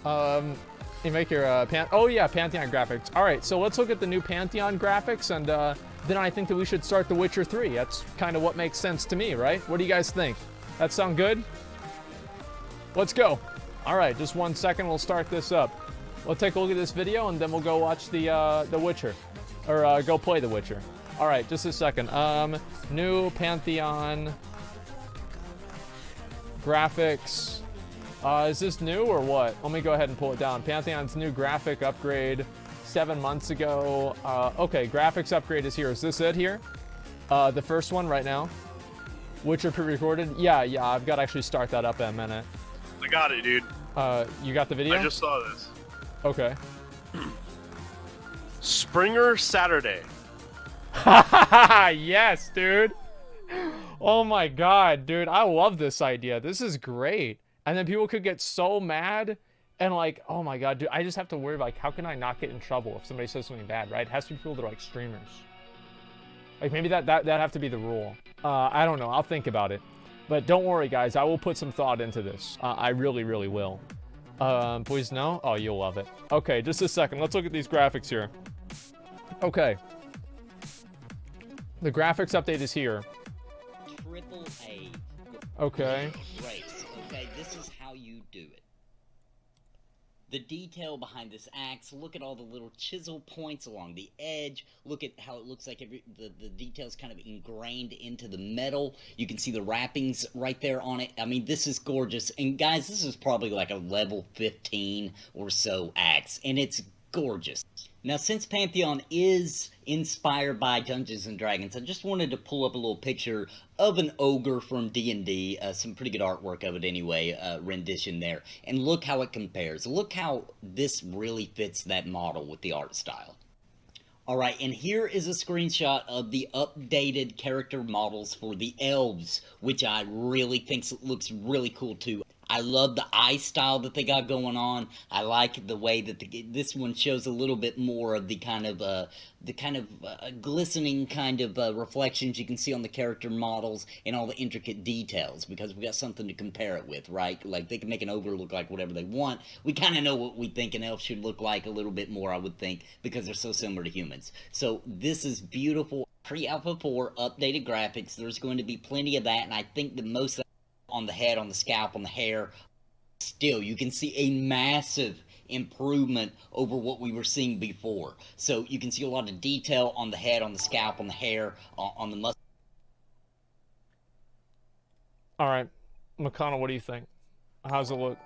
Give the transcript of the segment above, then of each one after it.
You make your oh yeah, Pantheon graphics. All right, so let's look at the new Pantheon graphics, and then I think that we should start The Witcher 3. That's kind of what makes sense to me, right? What do you guys think? That sound good? Let's go. All right, just 1 second. We'll start this up. We'll take a look at this video, and then we'll go watch the Witcher, or go play The Witcher. All right, just a second. New Pantheon graphics. Is this new or what? Let me go ahead and pull it down. Pantheon's new graphic upgrade 7 months ago. Okay, graphics upgrade is here. Is this it here? The first one right now. Witcher pre-recorded. Yeah, I've got to actually start that up in a minute. I got it, dude. You got the video? I just saw this. Okay. Springer Saturday. Yes, dude. Oh my god, dude. I love this idea. This is great. And then people could get so mad and like, oh my god, dude, I just have to worry like, how can I not get in trouble if somebody says something bad, right? It has to be people that are like streamers. Like maybe that have to be the rule. I don't know. I'll think about it. But don't worry, guys. I will put some thought into this. I really, really will. Please no? Oh, you'll love it. Okay, just a second. Let's look at these graphics here. Okay. The graphics update is here. Triple A. Okay. Race. Okay, this is how you do it. The detail behind this axe, look at all the little chisel points along the edge. Look at how it looks like the detail's kind of ingrained into the metal. You can see the wrappings right there on it. I mean, this is gorgeous. And guys, this is probably like a level 15 or so axe, and it's gorgeous. Now, since Pantheon is inspired by Dungeons & Dragons, I just wanted to pull up a little picture of an ogre from D&D, some pretty good artwork of it anyway, rendition there. And look how it compares. Look how this really fits that model with the art style. Alright, and here is a screenshot of the updated character models for the elves, which I really think looks really cool too. I love the eye style that they got going on. I like the way that this one shows a little bit more of the kind of glistening kind of reflections you can see on the character models and all the intricate details, because we got something to compare it with, right? Like they can make an ogre look like whatever they want. We kind of know what we think an elf should look like a little bit more, I would think, because they're so similar to humans. So this is beautiful. Pre-Alpha 4 updated graphics. There's going to be plenty of that, and I think the most on the head, on the scalp, on the hair. Still, you can see a massive improvement over what we were seeing before. So you can see a lot of detail on the head, on the scalp, on the hair, on the mustache. All right, McConnell, what do you think? How's it look?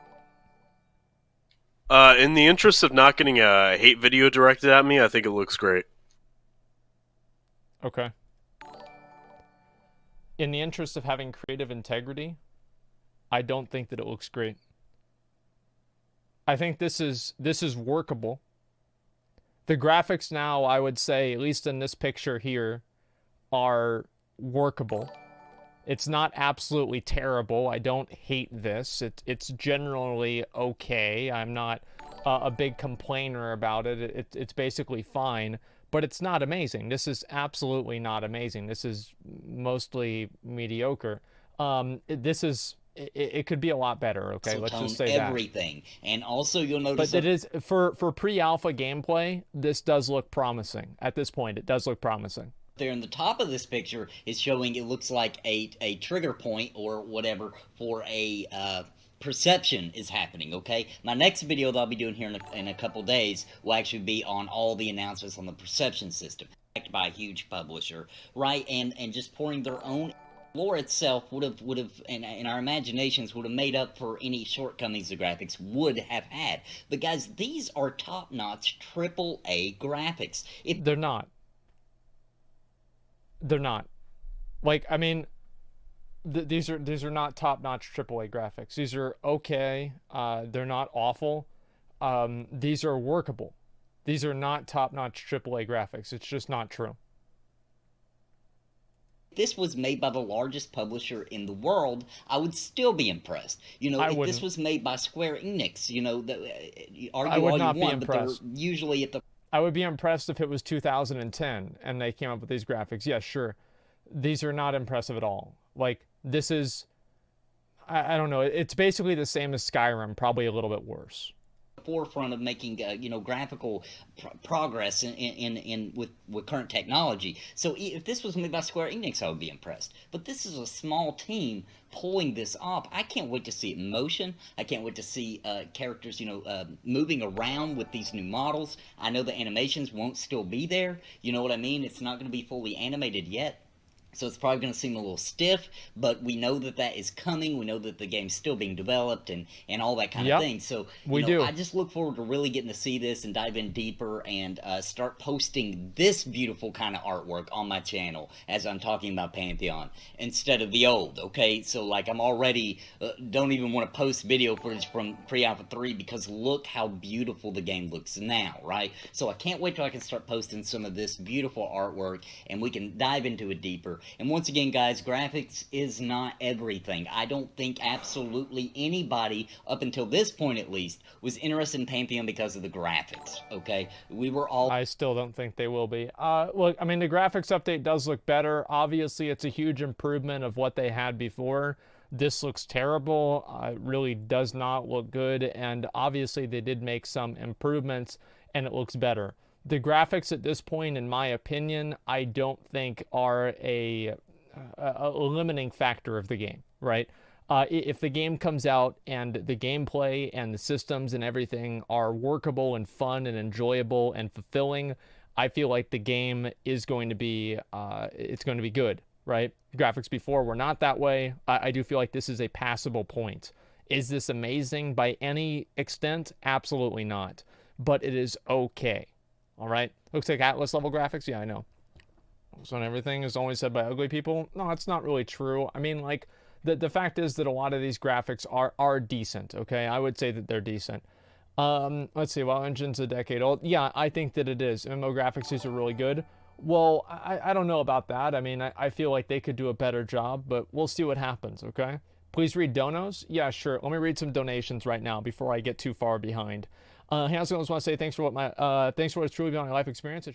In the interest of not getting a hate video directed at me, I think it looks great. Okay. In the interest of having creative integrity, I don't think that it looks great. I think this is workable. The graphics now, I would say, at least in this picture here, are workable. It's not absolutely terrible. I don't hate this. It's generally okay. I'm not a big complainer about it. It's basically fine, but it's not amazing. This is absolutely not amazing. This is mostly mediocre. It could be a lot better, okay? Let's just say everything. And also you'll notice... But it is, for pre-alpha gameplay, this does look promising. At this point, it does look promising. There in the top of this picture is showing, it looks like a trigger point or whatever for a perception is happening, okay? My next video that I'll be doing here in a couple days will actually be on all the announcements on the perception system. By a huge publisher, right? And just pouring their own... lore itself would have, and our imaginations would have made up for any shortcomings the graphics would have had. But guys, these are top-notch AAA graphics. They're not. They're not. Like, I mean, these are not top-notch AAA graphics. These are okay. They're not awful. These are workable. These are not top-notch AAA graphics. It's just not true. This was made by the largest publisher in the world, I would still be impressed. You know, if this was made by Square Enix, you know, I would not be impressed. But they're usually at the... I would be impressed if it was 2010 and they came up with these graphics. Yeah, sure. These are not impressive at all. Like, this is... I don't know. It's basically the same as Skyrim, probably a little bit worse. forefront of making graphical progress with current technology. So if this was made by Square Enix, I would be impressed. But this is a small team pulling this off. I can't wait to see it in motion. I can't wait to see characters, moving around with these new models. I know the animations won't still be there. You know what I mean? It's not going to be fully animated yet. So it's probably going to seem a little stiff, but we know that is coming. We know that the game's still being developed and all that kind of thing. So I just look forward to really getting to see this and dive in deeper and start posting this beautiful kind of artwork on my channel as I'm talking about Pantheon instead of the old, okay? So like I'm already don't even want to post video footage from Pre-Alpha 3 because look how beautiful the game looks now, right? So I can't wait till I can start posting some of this beautiful artwork and we can dive into it deeper. And once again, guys, graphics is not everything. I don't think absolutely anybody, up until this point at least, was interested in Pantheon because of the graphics, okay? We were all... I still don't think they will be. Look, I mean, the graphics update does look better. Obviously, it's a huge improvement of what they had before. This looks terrible. It really does not look good. And obviously, they did make some improvements, and it looks better. The graphics at this point, in my opinion, I don't think are a limiting factor of the game, right? If the game comes out and the gameplay and the systems and everything are workable and fun and enjoyable and fulfilling, I feel like the game is going to be, it's going to be good, right? The graphics before were not that way. I do feel like this is a passable point. Is this amazing by any extent? Absolutely not. But it is okay. All right. Looks like Atlas level graphics. Yeah, I know. So everything is always said by ugly people. No, it's not really true. I mean, like, the fact is that a lot of these graphics are decent. Okay. I would say that they're decent. Let's see. Well, Engine's a decade old. Yeah, I think that it is. MMO graphics are really good. Well, I don't know about that. I mean, I feel like they could do a better job, but we'll see what happens. Okay. Please read donos. Yeah, sure. Let me read some donations right now before I get too far behind. I also just want to say thanks for what it's truly been my life experience.